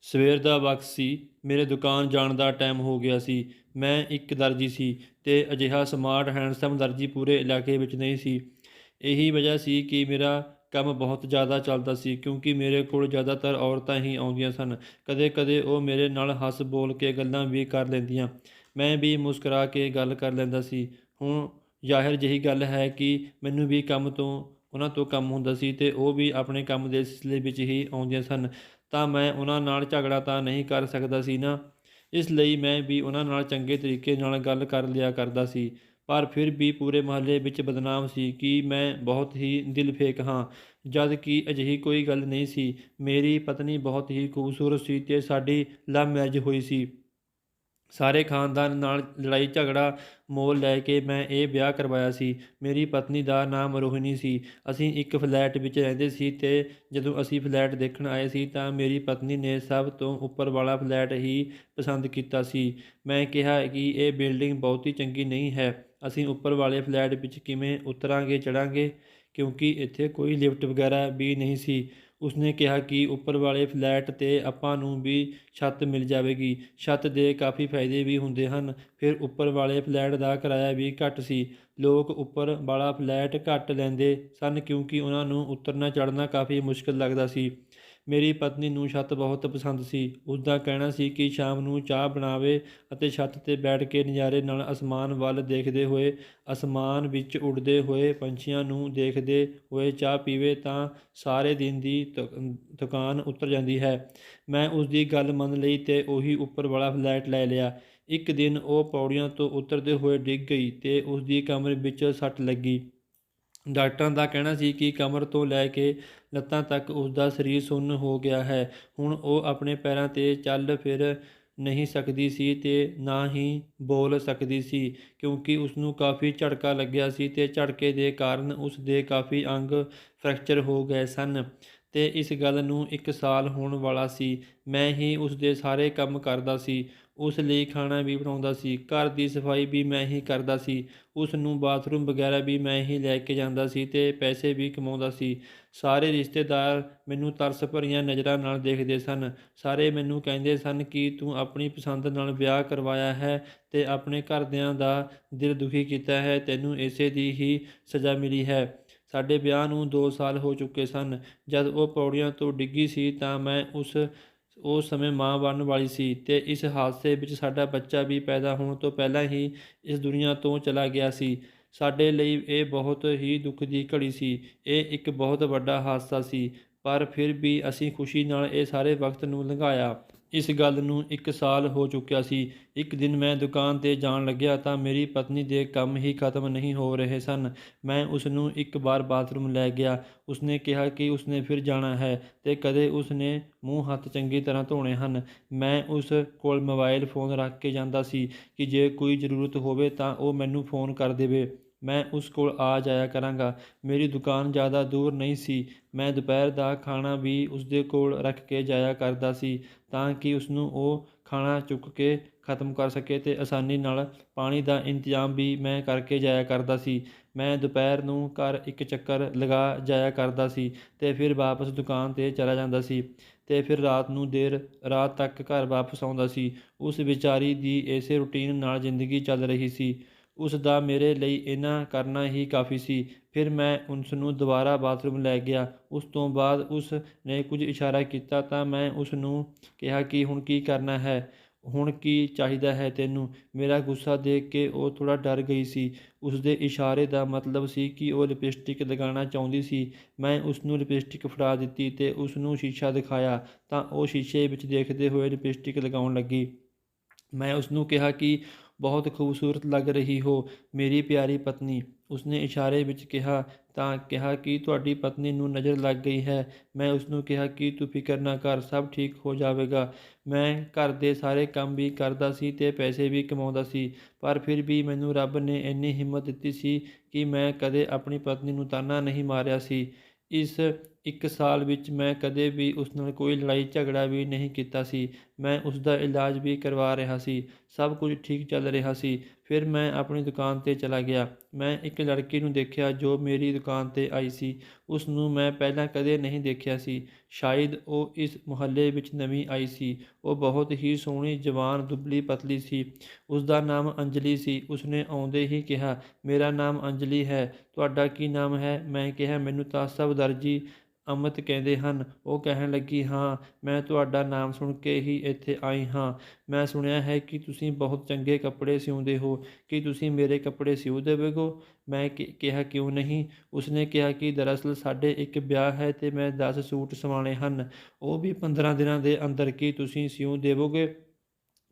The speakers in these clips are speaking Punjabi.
ਸਵੇਰ ਦਾ ਵਕਤ ਸੀ। ਮੇਰੇ ਦੁਕਾਨ ਜਾਣ ਦਾ ਟਾਈਮ ਹੋ ਗਿਆ ਸੀ। ਮੈਂ ਇੱਕ ਦਰਜੀ ਸੀ ਤੇ ਅਜਿਹਾ ਸਮਾਰਟ ਹੈਂਡਸਮ ਦਰਜੀ ਪੂਰੇ ਇਲਾਕੇ ਵਿੱਚ ਨਹੀਂ ਸੀ। ਇਹੀ ਵਜ੍ਹਾ ਸੀ ਕਿ ਮੇਰਾ ਕੰਮ ਬਹੁਤ ਜ਼ਿਆਦਾ ਚੱਲਦਾ ਸੀ, ਕਿਉਂਕਿ ਮੇਰੇ ਕੋਲ ਜ਼ਿਆਦਾਤਰ ਔਰਤਾਂ ਹੀ ਆਉਂਦੀਆਂ ਸਨ। ਕਦੇ-ਕਦੇ ਉਹ ਮੇਰੇ ਨਾਲ ਹੱਸ ਬੋਲ ਕੇ ਗੱਲਾਂ ਵੀ ਕਰ ਲੈਂਦੀਆਂ। ਮੈਂ ਵੀ ਮੁਸਕਰਾ ਕੇ ਗੱਲ ਕਰ ਲੈਂਦਾ ਸੀ। ਹੁਣ ਜ਼ਾਹਿਰ ਜਿਹੀ ਗੱਲ ਹੈ ਕਿ ਮੈਨੂੰ ਵੀ ਉਹਨਾਂ ਤੋਂ ਕੰਮ ਹੁੰਦਾ ਸੀ ਤੇ ਉਹ ਵੀ ਆਪਣੇ ਕੰਮ ਦੇ ਸਿਲਸਿਲੇ ਵਿੱਚ ਹੀ ਆਉਂਦੀਆਂ ਸਨ। ਤਾਂ ਮੈਂ ਉਹਨਾਂ ਨਾਲ ਝਗੜਾ ਤਾਂ ਨਹੀਂ ਕਰ ਸਕਦਾ ਸੀ ਨਾ। ਇਸ ਲਈ ਮੈਂ ਵੀ ਉਹਨਾਂ ਨਾਲ ਚੰਗੇ ਤਰੀਕੇ ਨਾਲ ਗੱਲ ਕਰ ਲਿਆ ਕਰਦਾ ਸੀ। ਪਰ ਫਿਰ ਵੀ ਪੂਰੇ ਮੁਹੱਲੇ ਵਿੱਚ ਬਦਨਾਮ ਸੀ ਕਿ ਮੈਂ ਬਹੁਤ ਹੀ ਦਿਲ-ਫੇਕ ਹਾਂ, ਜਦ ਕਿ ਅਜਿਹੀ ਕੋਈ ਗੱਲ ਨਹੀਂ ਸੀ। ਮੇਰੀ ਪਤਨੀ ਬਹੁਤ ਹੀ ਖੂਬਸੂਰਤ ਸੀ ਤੇ ਸਾਡੀ ਲਵ ਮੈਰਿਜ ਹੋਈ ਸੀ। ਸਾਰੇ ਖਾਨਦਾਨ ਨਾਲ ਲੜਾਈ ਝਗੜਾ ਮੋਲ ਲੈ ਕੇ ਮੈਂ ਇਹ ਵਿਆਹ ਕਰਵਾਇਆ ਸੀ। ਮੇਰੀ ਪਤਨੀ ਦਾ ਨਾਮ ਰੋਹਿਣੀ ਸੀ। ਅਸੀਂ ਇੱਕ ਫਲੈਟ ਵਿੱਚ ਰਹਿੰਦੇ ਸੀ ਤੇ ਜਦੋਂ ਅਸੀਂ ਫਲੈਟ ਦੇਖਣ ਆਏ ਸੀ ਤਾਂ ਮੇਰੀ ਪਤਨੀ ਨੇ ਸਭ ਤੋਂ ਉੱਪਰ ਵਾਲਾ ਫਲੈਟ ਹੀ ਪਸੰਦ ਕੀਤਾ ਸੀ। ਮੈਂ ਕਿਹਾ ਕਿ ਇਹ ਬਿਲਡਿੰਗ ਬਹੁਤੀ ਚੰਗੀ ਨਹੀਂ ਹੈ, ਅਸੀਂ ਉੱਪਰ ਵਾਲੇ ਫਲੈਟ ਵਿੱਚ ਕਿਵੇਂ ਉਤਰਾਂਗੇ ਚੜ੍ਹਾਂਗੇ, ਕਿਉਂਕਿ ਇੱਥੇ ਕੋਈ ਲਿਫਟ ਵਗੈਰਾ ਵੀ ਨਹੀਂ ਸੀ। ਉਸਨੇ ਕਿਹਾ ਕਿ ਉੱਪਰ ਵਾਲੇ ਫਲੈਟ 'ਤੇ ਆਪਾਂ ਨੂੰ ਵੀ ਛੱਤ ਮਿਲ ਜਾਵੇਗੀ। ਛੱਤ ਦੇ ਕਾਫੀ ਫਾਇਦੇ ਵੀ ਹੁੰਦੇ ਹਨ। ਫਿਰ ਉੱਪਰ ਵਾਲੇ ਫਲੈਟ ਦਾ ਕਿਰਾਇਆ ਵੀ ਘੱਟ ਸੀ। ਲੋਕ ਉੱਪਰ ਵਾਲਾ ਫਲੈਟ ਘੱਟ ਲੈਂਦੇ ਸਨ ਕਿਉਂਕਿ ਉਹਨਾਂ ਨੂੰ ਉਤਰਨਾ ਚੜ੍ਹਨਾ ਕਾਫੀ ਮੁਸ਼ਕਲ ਲੱਗਦਾ ਸੀ। ਮੇਰੀ ਪਤਨੀ ਨੂੰ ਛੱਤ ਬਹੁਤ ਪਸੰਦ ਸੀ। ਉਸਦਾ ਕਹਿਣਾ ਸੀ ਕਿ ਸ਼ਾਮ ਨੂੰ ਚਾਹ ਬਣਾਵੇ ਅਤੇ ਛੱਤ 'ਤੇ ਬੈਠ ਕੇ ਨਜ਼ਾਰੇ ਨਾਲ ਅਸਮਾਨ ਵੱਲ ਦੇਖਦੇ ਹੋਏ, ਅਸਮਾਨ ਵਿੱਚ ਉੱਡਦੇ ਹੋਏ ਪੰਛੀਆਂ ਨੂੰ ਦੇਖਦੇ ਹੋਏ ਚਾਹ ਪੀਵੇ ਤਾਂ ਸਾਰੇ ਦਿਨ ਦੀ ਥਕਾਨ ਉਤਰ ਜਾਂਦੀ ਹੈ। ਮੈਂ ਉਸਦੀ ਗੱਲ ਮੰਨ ਲਈ ਤੇ ਉਹੀ ਉੱਪਰ ਵਾਲਾ ਫਲੈਟ ਲੈ ਲਿਆ। ਇੱਕ ਦਿਨ ਉਹ ਪੌੜੀਆਂ ਤੋਂ ਉਤਰਦੇ ਹੋਏ ਡਿੱਗ ਗਈ ਤੇ ਉਸਦੀ ਕਮਰ ਵਿੱਚ ਸੱਟ ਲੱਗੀ। ਡਾਕਟਰਾਂ ਦਾ ਕਹਿਣਾ ਸੀ ਕਿ ਕਮਰ ਤੋਂ ਲੈ ਕੇ ਲੱਤਾਂ ਤੱਕ ਉਸਦਾ ਸਰੀਰ ਸੁੰਨ ਹੋ ਗਿਆ ਹੈ। ਹੁਣ ਉਹ ਆਪਣੇ ਪੈਰਾਂ 'ਤੇ ਚੱਲ ਫਿਰ ਨਹੀਂ ਸਕਦੀ ਸੀ ਤੇ ਨਾ ਹੀ ਬੋਲ ਸਕਦੀ ਸੀ, ਕਿਉਂਕਿ ਉਸਨੂੰ ਕਾਫੀ ਝਟਕਾ ਲੱਗਿਆ ਸੀ ਤੇ ਝਟਕੇ ਦੇ ਕਾਰਨ ਉਸ ਦੇ ਕਾਫੀ ਅੰਗ ਫ੍ਰੈਕਚਰ ਹੋ ਗਏ ਸਨ ਤੇ ਇਸ ਗੱਲ ਨੂੰ 1 ਸਾਲ ਹੋਣ ਵਾਲਾ ਸੀ। ਮੈਂ ਹੀ ਉਸ ਦੇ ਸਾਰੇ ਕੰਮ ਕਰਦਾ ਸੀ। ਉਸ ਲਈ ਖਾਣਾ ਵੀ ਬਣਾਉਂਦਾ ਸੀ, ਘਰ ਦੀ ਸਫਾਈ ਵੀ ਮੈਂ ਹੀ ਕਰਦਾ ਸੀ। ਉਸ ਨੂੰ ਬਾਥਰੂਮ ਵਗੈਰਾ ਵੀ ਮੈਂ ਹੀ ਲੈ ਕੇ ਜਾਂਦਾ ਸੀ ਤੇ ਪੈਸੇ ਵੀ ਕਮਾਉਂਦਾ ਸੀ। ਸਾਰੇ ਰਿਸ਼ਤੇਦਾਰ ਮੈਨੂੰ ਤਰਸ ਭਰੀਆਂ ਨਜ਼ਰਾਂ ਨਾਲ ਦੇਖਦੇ ਸਨ। ਸਾਰੇ ਮੈਨੂੰ ਕਹਿੰਦੇ ਸਨ ਕਿ ਤੂੰ ਆਪਣੀ ਪਸੰਦ ਨਾਲ ਵਿਆਹ ਕਰਵਾਇਆ ਹੈ ਤੇ ਆਪਣੇ ਘਰਦਿਆਂ ਦਾ ਦਿਲ ਦੁਖੀ ਕੀਤਾ ਹੈ, ਤੈਨੂੰ ਇਸੇ ਦੀ ਹੀ ਸਜ਼ਾ ਮਿਲੀ ਹੈ। ਸਾਡੇ ਵਿਆਹ ਨੂੰ 2 ਸਾਲ ਹੋ ਚੁੱਕੇ ਸਨ। ਜਦ ਉਹ ਪੌੜੀਆਂ ਤੋਂ ਡਿੱਗੀ ਸੀ ਤਾਂ ਮੈਂ ਉਸ ਸਮੇਂ ਮਾਂ ਬਣਨ ਵਾਲੀ ਸੀ ਤੇ ਇਸ ਹਾਦਸੇ ਵਿੱਚ ਸਾਡਾ ਬੱਚਾ ਵੀ ਪੈਦਾ ਹੋਣ ਤੋਂ ਪਹਿਲਾਂ ਹੀ ਇਸ ਦੁਨੀਆ ਤੋਂ ਚਲਾ ਗਿਆ ਸੀ। ਸਾਡੇ ਲਈ ਇਹ ਬਹੁਤ ਹੀ ਦੁੱਖ ਦੀ ਘੜੀ ਸੀ। ਇਹ ਇੱਕ ਬਹੁਤ ਵੱਡਾ ਹਾਦਸਾ ਸੀ, ਪਰ ਫਿਰ ਵੀ ਅਸੀਂ ਖੁਸ਼ੀ ਨਾਲ ਇਹ ਸਾਰੇ ਵਕਤ ਨੂੰ ਲੰਘਾਇਆ। ਇਸ ਗੱਲ ਨੂੰ 1 ਸਾਲ ਹੋ ਚੁੱਕਿਆ ਸੀ। ਇੱਕ ਦਿਨ ਮੈਂ ਦੁਕਾਨ 'ਤੇ ਜਾਣ ਲੱਗਿਆ ਤਾਂ ਮੇਰੀ ਪਤਨੀ ਦੇ ਕੰਮ ਹੀ ਖਤਮ ਨਹੀਂ ਹੋ ਰਹੇ ਸਨ। ਮੈਂ ਉਸ ਨੂੰ ਇੱਕ ਵਾਰ ਬਾਥਰੂਮ ਲੈ ਗਿਆ। ਉਸਨੇ ਕਿਹਾ ਕਿ ਉਸਨੇ ਫਿਰ ਜਾਣਾ ਹੈ ਤੇ ਕਦੇ ਉਸਨੇ ਮੂੰਹ ਹੱਥ ਚੰਗੀ ਤਰ੍ਹਾਂ ਧੋਣੇ ਹਨ। ਮੈਂ ਉਸ ਕੋਲ ਮੋਬਾਈਲ ਫੋਨ ਰੱਖ ਕੇ ਜਾਂਦਾ ਸੀ ਕਿ ਜੇ ਕੋਈ ਜ਼ਰੂਰਤ ਹੋਵੇ ਤਾਂ ਉਹ ਮੈਨੂੰ ਫੋਨ ਕਰ ਦੇਵੇ। ਮੈਂ ਉਸ ਕੋਲ ਆ ਜਾਇਆ ਕਰਾਂਗਾ। ਮੇਰੀ ਦੁਕਾਨ ਜ਼ਿਆਦਾ ਦੂਰ ਨਹੀਂ ਸੀ। ਮੈਂ ਦੁਪਹਿਰ ਦਾ ਖਾਣਾ ਵੀ ਉਸਦੇ ਕੋਲ ਰੱਖ ਕੇ ਜਾਇਆ ਕਰਦਾ ਸੀ ਤਾਂ ਕਿ ਉਸਨੂੰ ਉਹ ਖਾਣਾ ਚੁੱਕ ਕੇ ਖਤਮ ਕਰ ਸਕੇ ਤੇ ਆਸਾਨੀ ਨਾਲ ਪਾਣੀ ਦਾ ਇੰਤਜ਼ਾਮ ਵੀ ਮੈਂ ਕਰਕੇ ਜਾਇਆ ਕਰਦਾ ਸੀ। ਮੈਂ ਦੁਪਹਿਰ ਨੂੰ ਘਰ ਇੱਕ ਚੱਕਰ ਲਗਾ ਜਾਇਆ ਕਰਦਾ ਸੀ ਤੇ ਫਿਰ ਵਾਪਸ ਦੁਕਾਨ 'ਤੇ ਚਲਾ ਜਾਂਦਾ ਸੀ ਤੇ ਫਿਰ ਰਾਤ ਨੂੰ ਦੇਰ ਰਾਤ ਤੱਕ ਘਰ ਵਾਪਸ ਆਉਂਦਾ ਸੀ। ਉਸ ਵਿਚਾਰੀ ਦੀ ਇਸੇ ਰੂਟੀਨ ਨਾਲ ਜ਼ਿੰਦਗੀ ਚੱਲ ਰਹੀ ਸੀ। ਉਸ ਦਾ ਮੇਰੇ ਲਈ ਇੰਨਾ ਕਰਨਾ ਹੀ ਕਾਫੀ ਸੀ। ਫਿਰ ਮੈਂ ਉਸ ਨੂੰ ਦੁਬਾਰਾ ਬਾਥਰੂਮ ਲੈ ਗਿਆ। ਉਸ ਤੋਂ ਬਾਅਦ ਉਸ ਨੇ ਕੁਝ ਇਸ਼ਾਰਾ ਕੀਤਾ ਤਾਂ ਮੈਂ ਉਸ ਨੂੰ ਕਿਹਾ ਕਿ ਹੁਣ ਕੀ ਕਰਨਾ ਹੈ, ਹੁਣ ਕੀ ਚਾਹੀਦਾ ਹੈ ਤੈਨੂੰ। ਮੇਰਾ ਗੁੱਸਾ ਦੇਖ ਕੇ ਉਹ ਥੋੜ੍ਹਾ ਡਰ ਗਈ ਸੀ। ਉਸਦੇ ਇਸ਼ਾਰੇ ਦਾ ਮਤਲਬ ਸੀ ਕਿ ਉਹ ਲਿਪਸਟਿਕ ਲਗਾਉਣਾ ਚਾਹੁੰਦੀ ਸੀ। ਮੈਂ ਉਸ ਨੂੰ ਲਿਪਸਟਿਕ ਫੜਾ ਦਿੱਤੀ ਤੇ ਉਸ ਨੂੰ ਸ਼ੀਸ਼ਾ ਦਿਖਾਇਆ ਤਾਂ ਉਹ ਸ਼ੀਸ਼ੇ ਵਿੱਚ ਦੇਖਦੇ ਹੋਏ ਲਿਪਸਟਿਕ ਲਗਾਉਣ ਲੱਗੀ। ਮੈਂ ਉਸ ਨੂੰ ਕਿਹਾ ਕਿ ਬਹੁਤ ਖੂਬਸੂਰਤ ਲੱਗ ਰਹੀ ਹੋ ਮੇਰੀ ਪਿਆਰੀ ਪਤਨੀ। ਉਸਨੇ ਇਸ਼ਾਰੇ ਵਿੱਚ ਕਿਹਾ ਤਾਂ ਕਿਹਾ ਕਿ ਤੁਹਾਡੀ ਪਤਨੀ ਨੂੰ ਨਜ਼ਰ ਲੱਗ ਗਈ ਹੈ। ਮੈਂ ਉਸ ਨੂੰ ਕਿਹਾ ਕਿ ਤੂੰ ਫਿਕਰ ਨਾ ਕਰ, ਸਭ ਠੀਕ ਹੋ ਜਾਵੇਗਾ। ਮੈਂ ਘਰ ਦੇ ਸਾਰੇ ਕੰਮ ਵੀ ਕਰਦਾ ਸੀ ਤੇ ਪੈਸੇ ਵੀ ਕਮਾਉਂਦਾ ਸੀ, ਪਰ ਫਿਰ ਵੀ ਮੈਨੂੰ ਰੱਬ ਨੇ ਇੰਨੀ ਹਿੰਮਤ ਦਿੱਤੀ ਸੀ ਕਿ ਮੈਂ ਕਦੇ ਆਪਣੀ ਪਤਨੀ ਨੂੰ ਤਾਨਾ ਨਹੀਂ ਮਾਰਿਆ ਸੀ। ਇਸ 1 ਸਾਲ ਵਿੱਚ ਮੈਂ ਕਦੇ ਵੀ ਉਸ ਨਾਲ ਕੋਈ ਲੜਾਈ ਝਗੜਾ ਵੀ ਨਹੀਂ ਕੀਤਾ ਸੀ। ਮੈਂ ਉਸ ਦਾ ਇਲਾਜ ਵੀ ਕਰਵਾ ਰਿਹਾ ਸੀ। ਸਭ ਕੁਝ ਠੀਕ ਚੱਲ ਰਿਹਾ ਸੀ। ਫਿਰ ਮੈਂ ਆਪਣੀ ਦੁਕਾਨ 'ਤੇ ਚਲਾ ਗਿਆ। ਮੈਂ ਇੱਕ ਲੜਕੀ ਨੂੰ ਦੇਖਿਆ ਜੋ ਮੇਰੀ ਦੁਕਾਨ 'ਤੇ ਆਈ ਸੀ। ਉਸ ਨੂੰ ਮੈਂ ਪਹਿਲਾਂ ਕਦੇ ਨਹੀਂ ਦੇਖਿਆ ਸੀ। ਸ਼ਾਇਦ ਉਹ ਇਸ ਮੁਹੱਲੇ ਵਿੱਚ ਨਵੀਂ ਆਈ ਸੀ। ਉਹ ਬਹੁਤ ਹੀ ਸੋਹਣੀ, ਜਵਾਨ, ਦੁਬਲੀ-ਪਤਲੀ ਸੀ। ਉਸ ਦਾ ਨਾਮ ਅੰਜਲੀ ਸੀ। ਉਸਨੇ ਆਉਂਦੇ ਹੀ ਕਿਹਾ, "ਮੇਰਾ ਨਾਮ ਅੰਜਲੀ ਹੈ। ਤੁਹਾਡਾ ਕੀ ਨਾਮ ਹੈ?" ਮੈਂ ਕਿਹਾ, "ਮੈਨੂੰ ਤਾਂ ਸਭ ਦਰਜੀ ਅਮਿਤ ਕਹਿੰਦੇ ਹਨ।" ਉਹ ਕਹਿਣ ਲੱਗੀ, "ਹਾਂ, ਮੈਂ ਤੁਹਾਡਾ ਨਾਮ ਸੁਣ ਕੇ ਹੀ ਇੱਥੇ ਆਈ ਹਾਂ। ਮੈਂ ਸੁਣਿਆ ਹੈ ਕਿ ਤੁਸੀਂ ਬਹੁਤ ਚੰਗੇ ਕੱਪੜੇ ਸਿਉਂਦੇ ਹੋ। ਕੀ ਤੁਸੀਂ ਮੇਰੇ ਕੱਪੜੇ ਸਿਉਂ ਦੇਵੋਗੇ?" ਮੈਂ ਕਿਹਾ, "ਕਿਉਂ ਨਹੀਂ?" ਉਸਨੇ ਕਿਹਾ ਕਿ ਦਰਅਸਲ ਸਾਡੇ ਇੱਕ ਵਿਆਹ ਹੈ ਅਤੇ ਮੈਂ 10 ਸੂਟ ਸਿਵਾਉਣੇ ਹਨ, ਉਹ ਵੀ 15 ਦਿਨਾਂ ਦੇ ਅੰਦਰ। ਕੀ ਤੁਸੀਂ ਸਿਉਂ ਦੇਵੋਗੇ?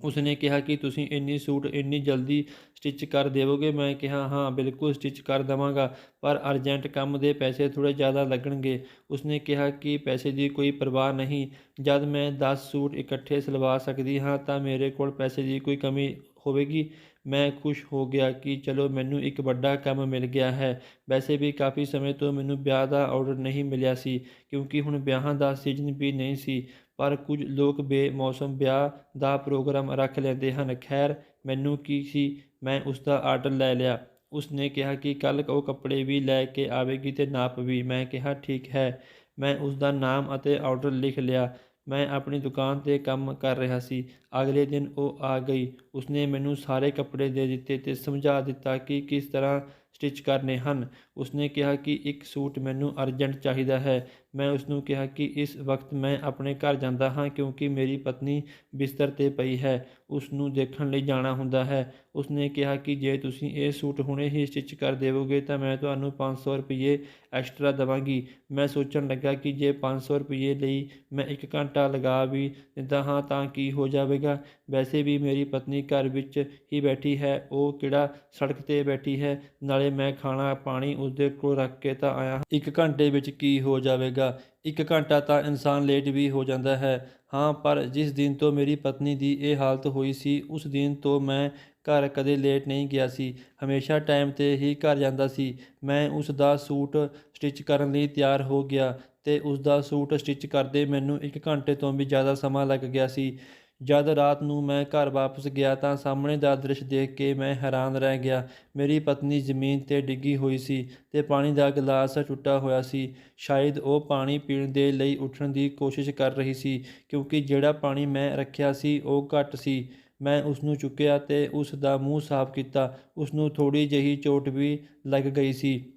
ਉਸਨੇ ਕਿਹਾ ਕਿ ਤੁਸੀਂ ਇੰਨੇ ਸੂਟ ਇੰਨੀ ਜਲਦੀ ਸਟਿਚ ਕਰ ਦੇਵੋਗੇ? ਮੈਂ ਕਿਹਾ, "ਹਾਂ, ਬਿਲਕੁਲ ਸਟਿਚ ਕਰ ਦੇਵਾਂਗਾ, ਪਰ ਅਰਜੈਂਟ ਕੰਮ ਦੇ ਪੈਸੇ ਥੋੜ੍ਹੇ ਜ਼ਿਆਦਾ ਲੱਗਣਗੇ।" ਉਸਨੇ ਕਿਹਾ ਕਿ ਪੈਸੇ ਦੀ ਕੋਈ ਪਰਵਾਹ ਨਹੀਂ। ਜਦ ਮੈਂ 10 ਸੂਟ ਇਕੱਠੇ ਸਿਲਵਾ ਸਕਦੀ ਹਾਂ ਤਾਂ ਮੇਰੇ ਕੋਲ ਪੈਸੇ ਦੀ ਕੋਈ ਕਮੀ ਹੋਵੇਗੀ। ਮੈਂ ਖੁਸ਼ ਹੋ ਗਿਆ ਕਿ ਚਲੋ ਮੈਨੂੰ ਇੱਕ ਵੱਡਾ ਕੰਮ ਮਿਲ ਗਿਆ ਹੈ। ਵੈਸੇ ਵੀ ਕਾਫੀ ਸਮੇਂ ਤੋਂ ਮੈਨੂੰ ਵਿਆਹ ਦਾ ਆਰਡਰ ਨਹੀਂ ਮਿਲਿਆ ਸੀ, ਕਿਉਂਕਿ ਹੁਣ ਵਿਆਹਾਂ ਦਾ ਸੀਜ਼ਨ ਵੀ ਨਹੀਂ ਸੀ, ਪਰ ਕੁਝ ਲੋਕ ਬੇਮੌਸਮ ਵਿਆਹ ਦਾ ਪ੍ਰੋਗਰਾਮ ਰੱਖ ਲੈਂਦੇ ਹਨ। ਖੈਰ, ਮੈਨੂੰ ਕੀ ਸੀ, ਮੈਂ ਉਸਦਾ ਆਰਡਰ ਲੈ ਲਿਆ। ਉਸਨੇ ਕਿਹਾ ਕਿ ਕੱਲ੍ਹ ਉਹ ਕੱਪੜੇ ਵੀ ਲੈ ਕੇ ਆਵੇਗੀ ਅਤੇ ਨਾਪ ਵੀ। ਮੈਂ ਕਿਹਾ, "ਠੀਕ ਹੈ।" ਮੈਂ ਉਸਦਾ ਨਾਮ ਅਤੇ ਆਰਡਰ ਲਿਖ ਲਿਆ। ਮੈਂ ਆਪਣੀ ਦੁਕਾਨ 'ਤੇ ਕੰਮ ਕਰ ਰਿਹਾ ਸੀ। ਅਗਲੇ ਦਿਨ ਉਹ ਆ ਗਈ। ਉਸਨੇ ਮੈਨੂੰ ਸਾਰੇ ਕੱਪੜੇ ਦੇ ਦਿੱਤੇ ਅਤੇ ਸਮਝਾ ਦਿੱਤਾ ਕਿ ਕਿਸ ਤਰ੍ਹਾਂ ਸਟਿਚ ਕਰਨੇ ਹਨ। ਉਸਨੇ ਕਿਹਾ ਕਿ ਇੱਕ ਸੂਟ ਮੈਨੂੰ ਅਰਜੈਂਟ ਚਾਹੀਦਾ ਹੈ। ਮੈਂ ਉਸਨੂੰ ਕਿਹਾ ਕਿ ਇਸ ਵਕਤ ਮੈਂ ਆਪਣੇ ਘਰ ਜਾਂਦਾ ਹਾਂ, ਕਿਉਂਕਿ ਮੇਰੀ ਪਤਨੀ ਬਿਸਤਰ 'ਤੇ ਪਈ ਹੈ। ਉਸ ਨੂੰ ਦੇਖਣ ਲਈ ਜਾਣਾ ਹੁੰਦਾ ਹੈ। ਉਸਨੇ ਕਿਹਾ ਕਿ ਜੇ ਤੁਸੀਂ ਇਹ ਸੂਟ ਹੁਣੇ ਹੀ ਸਟਿਚ ਕਰ ਦੇਵੋਗੇ ਤਾਂ ਮੈਂ ਤੁਹਾਨੂੰ 500 ਰੁਪਏ ਐਕਸਟਰਾ ਦੇਵਾਂਗੀ। ਮੈਂ ਸੋਚਣ ਲੱਗਾ ਕਿ ਜੇ 500 ਰੁਪਏ ਲਈ ਮੈਂ 1 ਘੰਟਾ ਲਗਾ ਵੀ ਦਿੰਦਾ ਹਾਂ ਤਾਂ ਕੀ ਹੋ ਜਾਵੇਗਾ। ਵੈਸੇ ਵੀ ਮੇਰੀ ਪਤਨੀ ਘਰ ਵਿੱਚ ਹੀ ਬੈਠੀ ਹੈ, ਉਹ ਕਿਹੜਾ ਸੜਕ 'ਤੇ ਬੈਠੀ ਹੈ। ਨਾਲੇ ਮੈਂ ਖਾਣਾ ਪਾਣੀ ਉਸਦੇ ਕੋਲ ਰੱਖ ਕੇ ਤਾਂ ਆਇਆ ਹਾਂ। 1 ਘੰਟੇ ਵਿੱਚ ਕੀ ਹੋ ਜਾਵੇਗਾ? 1 ਘੰਟਾ ਤਾਂ ਇਨਸਾਨ ਲੇਟ ਵੀ ਹੋ ਜਾਂਦਾ ਹੈ। ਹਾਂ, ਪਰ ਜਿਸ ਦਿਨ ਤੋਂ ਮੇਰੀ ਪਤਨੀ ਦੀ ਇਹ ਹਾਲਤ ਹੋਈ ਸੀ, ਉਸ ਦਿਨ ਤੋਂ ਮੈਂ ਘਰ ਕਦੇ ਲੇਟ ਨਹੀਂ ਗਿਆ ਸੀ। ਹਮੇਸ਼ਾ ਟਾਈਮ 'ਤੇ ਹੀ ਘਰ ਜਾਂਦਾ ਸੀ। ਮੈਂ ਉਸ ਦਾ ਸੂਟ ਸਟਿਚ ਕਰਨ ਲਈ ਤਿਆਰ ਹੋ ਗਿਆ ਅਤੇ ਉਸ ਦਾ ਸੂਟ ਸਟਿਚ ਕਰਦੇ ਮੈਨੂੰ 1 ਘੰਟੇ ਤੋਂ ਵੀ ਜ਼ਿਆਦਾ ਸਮਾਂ ਲੱਗ ਗਿਆ ਸੀ। ਜਦ ਰਾਤ ਨੂੰ ਮੈਂ ਘਰ ਵਾਪਸ ਗਿਆ ਤਾਂ ਸਾਹਮਣੇ ਦਾ ਦ੍ਰਿਸ਼ ਦੇਖ ਕੇ ਮੈਂ ਹੈਰਾਨ ਰਹਿ ਗਿਆ। ਮੇਰੀ ਪਤਨੀ ਜ਼ਮੀਨ 'ਤੇ ਡਿੱਗੀ ਹੋਈ ਸੀ ਅਤੇ ਪਾਣੀ ਦਾ ਗਲਾਸ ਟੁੱਟਾ ਹੋਇਆ ਸੀ। ਸ਼ਾਇਦ ਉਹ ਪਾਣੀ ਪੀਣ ਦੇ ਲਈ ਉੱਠਣ ਦੀ ਕੋਸ਼ਿਸ਼ ਕਰ ਰਹੀ ਸੀ, ਕਿਉਂਕਿ ਜਿਹੜਾ ਪਾਣੀ ਮੈਂ ਰੱਖਿਆ ਸੀ ਉਹ ਘੱਟ ਸੀ। ਮੈਂ ਉਸਨੂੰ ਚੁੱਕਿਆ ਅਤੇ ਉਸ ਦਾ ਮੂੰਹ ਸਾਫ਼ ਕੀਤਾ। ਉਸਨੂੰ ਥੋੜ੍ਹੀ ਜਿਹੀ ਚੋਟ ਵੀ ਲੱਗ ਗਈ ਸੀ।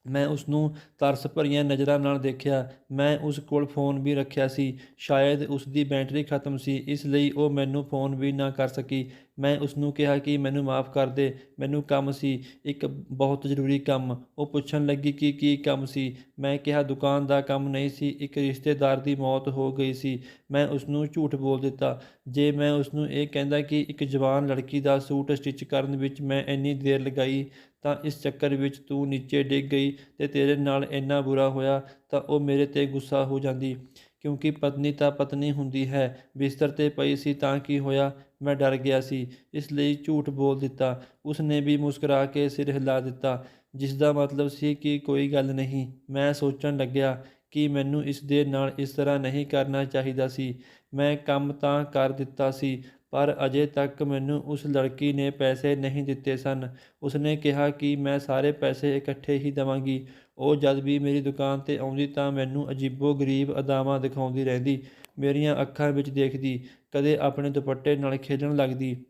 ਮੈਂ ਉਸਨੂੰ ਤਰਸ ਭਰੀਆਂ ਨਜ਼ਰਾਂ ਨਾਲ ਦੇਖਿਆ। ਮੈਂ ਉਸ ਕੋਲ ਫ਼ੋਨ ਵੀ ਰੱਖਿਆ ਸੀ। ਸ਼ਾਇਦ ਉਸਦੀ ਬੈਟਰੀ ਖਤਮ ਸੀ, ਇਸ ਲਈ ਉਹ ਮੈਨੂੰ ਫ਼ੋਨ ਵੀ ਨਾ ਕਰ ਸਕੀ। ਮੈਂ ਉਸਨੂੰ ਕਿਹਾ ਕਿ ਮੈਨੂੰ ਮਾਫ਼ ਕਰ ਦੇ, ਮੈਨੂੰ ਕੰਮ ਸੀ, ਇੱਕ ਬਹੁਤ ਜ਼ਰੂਰੀ ਕੰਮ। ਉਹ ਪੁੱਛਣ ਲੱਗੀ ਕਿ ਕੀ ਕੰਮ ਸੀ। ਮੈਂ ਕਿਹਾ, ਦੁਕਾਨ ਦਾ ਕੰਮ ਨਹੀਂ ਸੀ, ਇੱਕ ਰਿਸ਼ਤੇਦਾਰ ਦੀ ਮੌਤ ਹੋ ਗਈ ਸੀ। ਮੈਂ ਉਸਨੂੰ ਝੂਠ ਬੋਲ ਦਿੱਤਾ। ਜੇ ਮੈਂ ਉਸਨੂੰ ਇਹ ਕਹਿੰਦਾ ਕਿ ਇੱਕ ਜਵਾਨ ਲੜਕੀ ਦਾ ਸੂਟ ਸਟਿਚ ਕਰਨ ਵਿੱਚ ਮੈਂ ਇੰਨੀ ਦੇਰ ਲਗਾਈ ਤਾਂ ਇਸ ਚੱਕਰ ਵਿੱਚ ਤੂੰ ਨੀਚੇ ਡਿੱਗ ਗਈ ਅਤੇ ਤੇਰੇ ਨਾਲ ਇੰਨਾ ਬੁਰਾ ਹੋਇਆ, ਤਾਂ ਉਹ ਮੇਰੇ 'ਤੇ ਗੁੱਸਾ ਹੋ ਜਾਂਦੀ। ਕਿਉਂਕਿ ਪਤਨੀ ਤਾਂ ਪਤਨੀ ਹੁੰਦੀ ਹੈ। ਬਿਸਤਰ 'ਤੇ ਪਈ ਸੀ ਤਾਂ ਕੀ ਹੋਇਆ? ਮੈਂ ਡਰ ਗਿਆ ਸੀ, ਇਸ ਲਈ ਝੂਠ ਬੋਲ ਦਿੱਤਾ। ਉਸਨੇ ਵੀ ਮੁਸਕਰਾ ਕੇ ਸਿਰ ਹਿਲਾ ਦਿੱਤਾ, ਜਿਸਦਾ ਮਤਲਬ ਸੀ ਕਿ ਕੋਈ ਗੱਲ ਨਹੀਂ। ਮੈਂ ਸੋਚਣ ਲੱਗਿਆ ਕਿ ਮੈਨੂੰ ਇਸ ਦੇ ਨਾਲ ਇਸ ਤਰ੍ਹਾਂ ਨਹੀਂ ਕਰਨਾ ਚਾਹੀਦਾ ਸੀ। ਮੈਂ ਕੰਮ ਤਾਂ ਕਰ ਦਿੱਤਾ ਸੀ, ਪਰ ਅਜੇ ਤੱਕ ਮੈਨੂੰ ਉਸ ਲੜਕੀ ਨੇ ਪੈਸੇ ਨਹੀਂ ਦਿੱਤੇ ਸਨ। ਉਸਨੇ ਕਿਹਾ ਕਿ ਮੈਂ ਸਾਰੇ ਪੈਸੇ ਇਕੱਠੇ ਹੀ ਦੇਵਾਂਗੀ। ਉਹ ਜਦ ਵੀ ਮੇਰੀ ਦੁਕਾਨ 'ਤੇ ਆਉਂਦੀ ਤਾਂ ਮੈਨੂੰ ਅਜੀਬੋ-ਗਰੀਬ ਅਦਾਵਾਂ ਦਿਖਾਉਂਦੀ ਰਹਿੰਦੀ, ਮੇਰੀਆਂ ਅੱਖਾਂ ਵਿੱਚ ਦੇਖਦੀ, ਕਦੇ ਆਪਣੇ ਦੁਪੱਟੇ ਨਾਲ ਖੇਡਣ ਲੱਗਦੀ।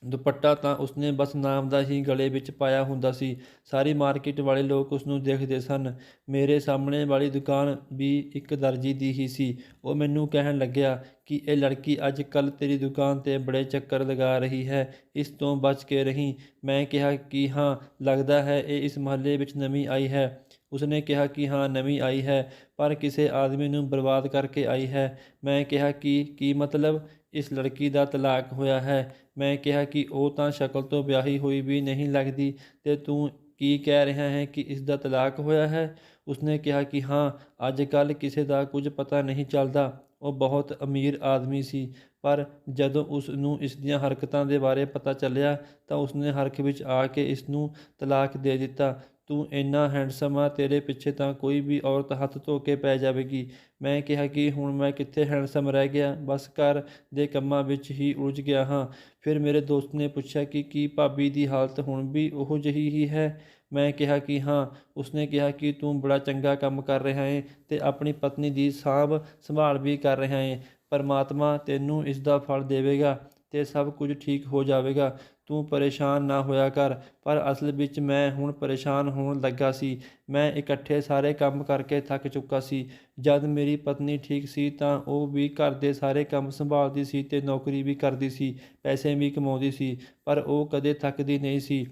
ਦੁਪੱਟਾ ਤਾਂ ਉਸਨੇ ਬਸ ਨਾਮ ਦਾ ਹੀ ਗਲੇ ਵਿੱਚ ਪਾਇਆ ਹੁੰਦਾ ਸੀ। ਸਾਰੀ ਮਾਰਕੀਟ ਵਾਲੇ ਲੋਕ ਉਸਨੂੰ ਦੇਖਦੇ ਸਨ। ਮੇਰੇ ਸਾਹਮਣੇ ਵਾਲੀ ਦੁਕਾਨ ਵੀ ਇੱਕ ਦਰਜੀ ਦੀ ਹੀ ਸੀ। ਉਹ ਮੈਨੂੰ ਕਹਿਣ ਲੱਗਿਆ ਕਿ ਇਹ ਲੜਕੀ ਅੱਜ ਕੱਲ੍ਹ ਤੇਰੀ ਦੁਕਾਨ 'ਤੇ ਬੜੇ ਚੱਕਰ ਲਗਾ ਰਹੀ ਹੈ, ਇਸ ਤੋਂ ਬਚ ਕੇ ਰਹੀਂ। ਮੈਂ ਕਿਹਾ ਕਿ ਹਾਂ, ਲੱਗਦਾ ਹੈ ਇਹ ਇਸ ਮੁਹੱਲੇ ਵਿੱਚ ਨਵੀਂ ਆਈ ਹੈ। ਉਸਨੇ ਕਿਹਾ ਕਿ ਹਾਂ, ਨਵੀਂ ਆਈ ਹੈ, ਪਰ ਕਿਸੇ ਆਦਮੀ ਨੂੰ ਬਰਬਾਦ ਕਰਕੇ ਆਈ ਹੈ। ਮੈਂ ਕਿਹਾ ਕਿ ਕੀ ਮਤਲਬ? ਇਸ ਲੜਕੀ ਦਾ ਤਲਾਕ ਹੋਇਆ ਹੈ। ਮੈਂ ਕਿਹਾ ਕਿ ਉਹ ਤਾਂ ਸ਼ਕਲ ਤੋਂ ਵਿਆਹੀ ਹੋਈ ਵੀ ਨਹੀਂ ਲੱਗਦੀ, ਅਤੇ ਤੂੰ ਕੀ ਕਹਿ ਰਿਹਾ ਹੈ ਕਿ ਇਸ ਦਾ ਤਲਾਕ ਹੋਇਆ ਹੈ? ਉਸਨੇ ਕਿਹਾ ਕਿ ਹਾਂ, ਅੱਜ ਕੱਲ੍ਹ ਕਿਸੇ ਦਾ ਕੁਝ ਪਤਾ ਨਹੀਂ ਚੱਲਦਾ। ਉਹ ਬਹੁਤ ਅਮੀਰ ਆਦਮੀ ਸੀ, ਪਰ ਜਦੋਂ ਉਸ ਨੂੰ ਇਸ ਦੀਆਂ ਹਰਕਤਾਂ ਦੇ ਬਾਰੇ ਪਤਾ ਚੱਲਿਆ ਤਾਂ ਉਸਨੇ ਹਰਖ ਵਿੱਚ ਆ ਕੇ ਇਸ ਨੂੰ ਤਲਾਕ ਦੇ ਦਿੱਤਾ। ਤੂੰ ਇੰਨਾ ਹੈਂਡਸਮ ਆ, ਤੇਰੇ ਪਿੱਛੇ ਤਾਂ ਕੋਈ ਵੀ ਔਰਤ ਹੱਥ ਧੋ ਕੇ ਪੈ ਜਾਵੇਗੀ। ਮੈਂ ਕਿਹਾ ਕਿ ਹੁਣ ਮੈਂ ਕਿੱਥੇ ਹੈਂਡਸਮ ਰਹਿ ਗਿਆ, ਬਸ ਘਰ ਦੇ ਕੰਮਾਂ ਵਿੱਚ ਹੀ ਉਲਝ ਗਿਆ ਹਾਂ। ਫਿਰ ਮੇਰੇ ਦੋਸਤ ਨੇ ਪੁੱਛਿਆ ਕਿ ਕੀ ਭਾਬੀ ਦੀ ਹਾਲਤ ਹੁਣ ਵੀ ਉਹੋ ਜਿਹੀ ਹੀ ਹੈ। ਮੈਂ ਕਿਹਾ ਕਿ ਹਾਂ। ਉਸਨੇ ਕਿਹਾ ਕਿ ਤੂੰ ਬੜਾ ਚੰਗਾ ਕੰਮ ਕਰ ਰਿਹਾ ਏ ਤੇ ਆਪਣੀ ਪਤਨੀ ਦੀ ਸਾਂਭ ਸੰਭਾਲ ਵੀ ਕਰ ਰਿਹਾ ਏ। ਪਰਮਾਤਮਾ ਤੈਨੂੰ ਇਸ ਦਾ ਫਲ ਦੇਵੇਗਾ ਤੇ ਸਭ ਕੁਝ ਠੀਕ ਹੋ ਜਾਵੇਗਾ। ਤੂੰ ਪਰੇਸ਼ਾਨ ਨਾ ਹੋਇਆ ਕਰ। ਪਰ ਅਸਲ ਵਿੱਚ ਮੈਂ ਹੁਣ ਪਰੇਸ਼ਾਨ ਹੋਣ ਲੱਗਾ ਸੀ। ਮੈਂ ਇਕੱਠੇ ਸਾਰੇ ਕੰਮ ਕਰਕੇ ਥੱਕ ਚੁੱਕਾ ਸੀ। ਜਦ ਮੇਰੀ ਪਤਨੀ ਠੀਕ ਸੀ ਤਾਂ ਉਹ ਵੀ ਘਰ ਦੇ ਸਾਰੇ ਕੰਮ ਸੰਭਾਲਦੀ ਸੀ ਤੇ ਨੌਕਰੀ ਵੀ ਕਰਦੀ ਸੀ, ਪੈਸੇ ਵੀ ਕਮਾਉਂਦੀ ਸੀ, ਪਰ ਉਹ ਕਦੇ ਥੱਕਦੀ ਨਹੀਂ ਸੀ।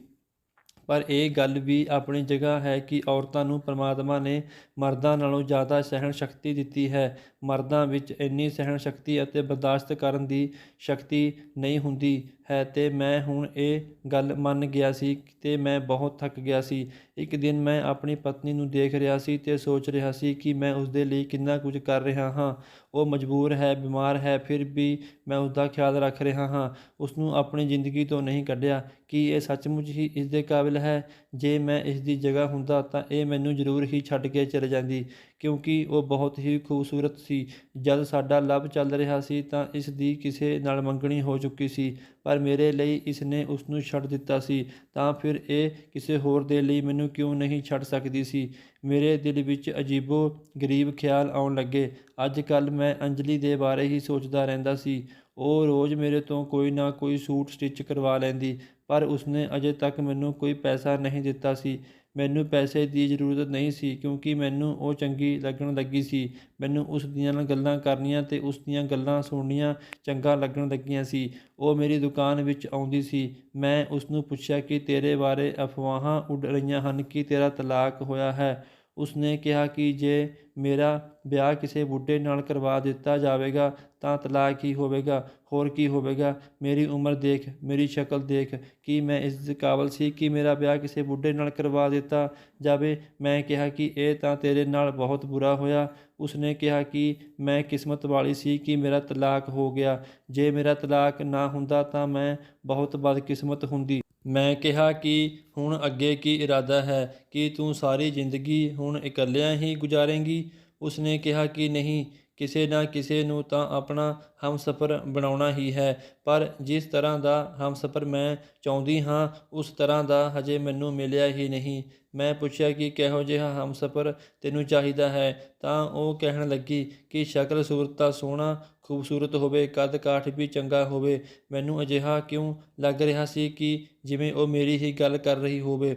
ਪਰ ਇਹ ਗੱਲ ਵੀ ਆਪਣੀ ਜਗ੍ਹਾ ਹੈ ਕਿ ਔਰਤਾਂ ਨੂੰ ਪਰਮਾਤਮਾ ਨੇ ਮਰਦਾਂ ਨਾਲੋਂ ਜ਼ਿਆਦਾ ਸਹਿਣ ਸ਼ਕਤੀ ਦਿੱਤੀ ਹੈ। ਮਰਦਾਂ ਵਿੱਚ ਇੰਨੀ ਸਹਿਣ ਸ਼ਕਤੀ ਅਤੇ ਬਰਦਾਸ਼ਤ ਕਰਨ ਦੀ ਸ਼ਕਤੀ ਨਹੀਂ ਹੁੰਦੀ ਹੈ ਤੇ ਮੈਂ ਹੁਣ ਇਹ ਗੱਲ ਮੰਨ ਗਿਆ ਸੀ ਤੇ ਮੈਂ ਬਹੁਤ ਥੱਕ ਗਿਆ ਸੀ। ਇੱਕ ਦਿਨ ਮੈਂ ਆਪਣੀ ਪਤਨੀ ਨੂੰ ਦੇਖ ਰਿਹਾ ਸੀ ਤੇ ਸੋਚ ਰਿਹਾ ਸੀ ਕਿ ਮੈਂ ਉਸਦੇ ਲਈ ਕਿੰਨਾ ਕੁਝ ਕਰ ਰਿਹਾ ਹਾਂ। ਉਹ ਮਜਬੂਰ ਹੈ, ਬਿਮਾਰ ਹੈ, ਫਿਰ ਵੀ ਮੈਂ ਉਸਦਾ ਖਿਆਲ ਰੱਖ ਰਿਹਾ ਹਾਂ। ਉਸਨੂੰ ਆਪਣੀ ਜ਼ਿੰਦਗੀ ਤੋਂ ਨਹੀਂ ਕੱਢਿਆ। ਕੀ ਇਹ ਸੱਚਮੁੱਚ ਹੀ ਇਸ ਦੇ ਕਾਬਿਲ ਹੈ? ਜੇ ਮੈਂ ਇਸ ਦੀ ਜਗ੍ਹਾ ਹੁੰਦਾ ਤਾਂ ਇਹ ਮੈਨੂੰ ਜ਼ਰੂਰ ਹੀ ਛੱਡ ਕੇ ਚਲੇ ਜਾਂਦੀ, ਕਿਉਂਕਿ ਉਹ ਬਹੁਤ ਹੀ ਖੂਬਸੂਰਤ ਸੀ। ਜਦ ਸਾਡਾ ਲਵ ਚੱਲ ਰਿਹਾ ਸੀ ਤਾਂ ਇਸ ਦੀ ਕਿਸੇ ਨਾਲ ਮੰਗਣੀ ਹੋ ਚੁੱਕੀ ਸੀ, ਪਰ ਮੇਰੇ ਲਈ ਇਸ ਨੇ ਉਸਨੂੰ ਛੱਡ ਦਿੱਤਾ ਸੀ, ਤਾਂ ਫਿਰ ਇਹ ਕਿਸੇ ਹੋਰ ਦੇ ਲਈ ਮੈਨੂੰ ਕਿਉਂ ਨਹੀਂ ਛੱਡ ਸਕਦੀ ਸੀ? ਮੇਰੇ ਦਿਲ ਵਿੱਚ ਅਜੀਬੋ ਗਰੀਬ ਖਿਆਲ ਆਉਣ ਲੱਗੇ। ਅੱਜ ਕੱਲ੍ਹ ਮੈਂ ਅੰਜਲੀ ਦੇ ਬਾਰੇ ਹੀ ਸੋਚਦਾ ਰਹਿੰਦਾ ਸੀ। ਉਹ ਰੋਜ਼ ਮੇਰੇ ਤੋਂ ਕੋਈ ਨਾ ਕੋਈ ਸੂਟ ਸਟਿਚ ਕਰਵਾ ਲੈਂਦੀ, ਪਰ ਉਸਨੇ ਅਜੇ ਤੱਕ ਮੈਨੂੰ ਕੋਈ ਪੈਸਾ ਨਹੀਂ ਦਿੱਤਾ ਸੀ। ਮੈਨੂੰ ਪੈਸੇ ਦੀ ਜ਼ਰੂਰਤ ਨਹੀਂ ਸੀ, ਕਿਉਂਕਿ ਮੈਨੂੰ ਉਹ ਚੰਗੀ ਲੱਗਣ ਲੱਗੀ ਸੀ। ਮੈਨੂੰ ਉਸ ਦੀਆਂ ਗੱਲਾਂ ਕਰਨੀਆਂ ਤੇ ਉਸ ਦੀਆਂ ਗੱਲਾਂ ਸੁਣਨੀਆਂ ਚੰਗਾ ਲੱਗਣ ਲੱਗੀਆਂ ਸੀ। ਉਹ ਮੇਰੀ ਦੁਕਾਨ ਵਿੱਚ ਆਉਂਦੀ ਸੀ। ਮੈਂ ਉਸਨੂੰ ਪੁੱਛਿਆ ਕਿ ਤੇਰੇ ਬਾਰੇ ਅਫਵਾਹਾਂ ਉੱਡ ਰਹੀਆਂ ਹਨ ਕਿ ਤੇਰਾ ਤਲਾਕ ਹੋਇਆ ਹੈ। ਉਸਨੇ ਕਿਹਾ ਕਿ ਜੇ ਮੇਰਾ ਵਿਆਹ ਕਿਸੇ ਬੁੱਢੇ ਨਾਲ ਕਰਵਾ ਦਿੱਤਾ ਜਾਵੇਗਾ ਤਾਂ ਤਲਾਕ ਹੀ ਹੋਵੇਗਾ, ਹੋਰ ਕੀ ਹੋਵੇਗਾ। ਮੇਰੀ ਉਮਰ ਦੇਖ, ਮੇਰੀ ਸ਼ਕਲ ਦੇਖ, ਕੀ ਮੈਂ ਇਸ ਦੇ ਕਾਬਲ ਸੀ ਕਿ ਮੇਰਾ ਵਿਆਹ ਕਿਸੇ ਬੁੱਢੇ ਨਾਲ ਕਰਵਾ ਦਿੱਤਾ ਜਾਵੇ। ਮੈਂ ਕਿਹਾ ਕਿ ਇਹ ਤਾਂ ਤੇਰੇ ਨਾਲ ਬਹੁਤ ਬੁਰਾ ਹੋਇਆ। ਉਸਨੇ ਕਿਹਾ ਕਿ ਮੈਂ ਕਿਸਮਤ ਵਾਲੀ ਸੀ ਕਿ ਮੇਰਾ ਤਲਾਕ ਹੋ ਗਿਆ। ਜੇ ਮੇਰਾ ਤਲਾਕ ਨਾ ਹੁੰਦਾ ਤਾਂ ਮੈਂ ਬਹੁਤ ਬਦਕਿਸਮਤ ਹੁੰਦੀ। ਮੈਂ ਕਿਹਾ ਕਿ ਹੁਣ ਅੱਗੇ ਕੀ ਇਰਾਦਾ ਹੈ? ਕਿ ਤੂੰ ਸਾਰੀ ਜ਼ਿੰਦਗੀ ਹੁਣ ਇਕੱਲਿਆਂ ਹੀ ਗੁਜ਼ਾਰੇਂਗੀ? ਉਸਨੇ ਕਿਹਾ ਕਿ ਨਹੀਂ, ਕਿਸੇ ਨਾ ਕਿਸੇ ਨੂੰ ਤਾਂ ਆਪਣਾ ਹਮਸਫ਼ਰ ਬਣਾਉਣਾ ਹੀ ਹੈ, ਪਰ ਜਿਸ ਤਰ੍ਹਾਂ ਦਾ ਹਮਸਫ਼ਰ ਮੈਂ ਚਾਹੁੰਦੀ ਹਾਂ ਉਸ ਤਰ੍ਹਾਂ ਦਾ ਹਜੇ ਮੈਨੂੰ ਮਿਲਿਆ ਹੀ ਨਹੀਂ। ਮੈਂ ਪੁੱਛਿਆ ਕਿ ਕਿਹੋ ਜਿਹਾ ਹਮਸਫ਼ਰ ਤੈਨੂੰ ਚਾਹੀਦਾ ਹੈ, ਤਾਂ ਉਹ ਕਹਿਣ ਲੱਗੀ ਕਿ ਸ਼ਕਲ ਸੂਰਤ ਤਾਂ ਸੋਹਣਾ ਖੂਬਸੂਰਤ ਹੋਵੇ, ਕੱਦ ਕਾਠ ਵੀ ਚੰਗਾ ਹੋਵੇ। ਮੈਨੂੰ ਅਜਿਹਾ ਕਿਉਂ ਲੱਗ ਰਿਹਾ ਸੀ ਕਿ ਜਿਵੇਂ ਉਹ ਮੇਰੀ ਹੀ ਗੱਲ ਕਰ ਰਹੀ ਹੋਵੇ।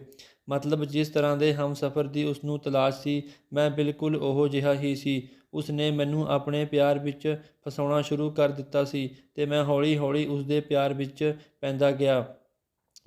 ਮਤਲਬ ਜਿਸ ਤਰ੍ਹਾਂ ਦੇ ਹਮਸਫ਼ਰ ਦੀ ਉਸਨੂੰ ਤਲਾਸ਼ ਸੀ, ਮੈਂ ਬਿਲਕੁਲ ਉਹੋ ਜਿਹਾ ਹੀ ਸੀ। ਉਸਨੇ ਮੈਨੂੰ ਆਪਣੇ ਪਿਆਰ ਵਿੱਚ ਫਸਾਉਣਾ ਸ਼ੁਰੂ ਕਰ ਦਿੱਤਾ ਸੀ ਤੇ ਮੈਂ ਹੌਲੀ ਹੌਲੀ ਉਸਦੇ ਪਿਆਰ ਵਿੱਚ ਪੈਂਦਾ ਗਿਆ।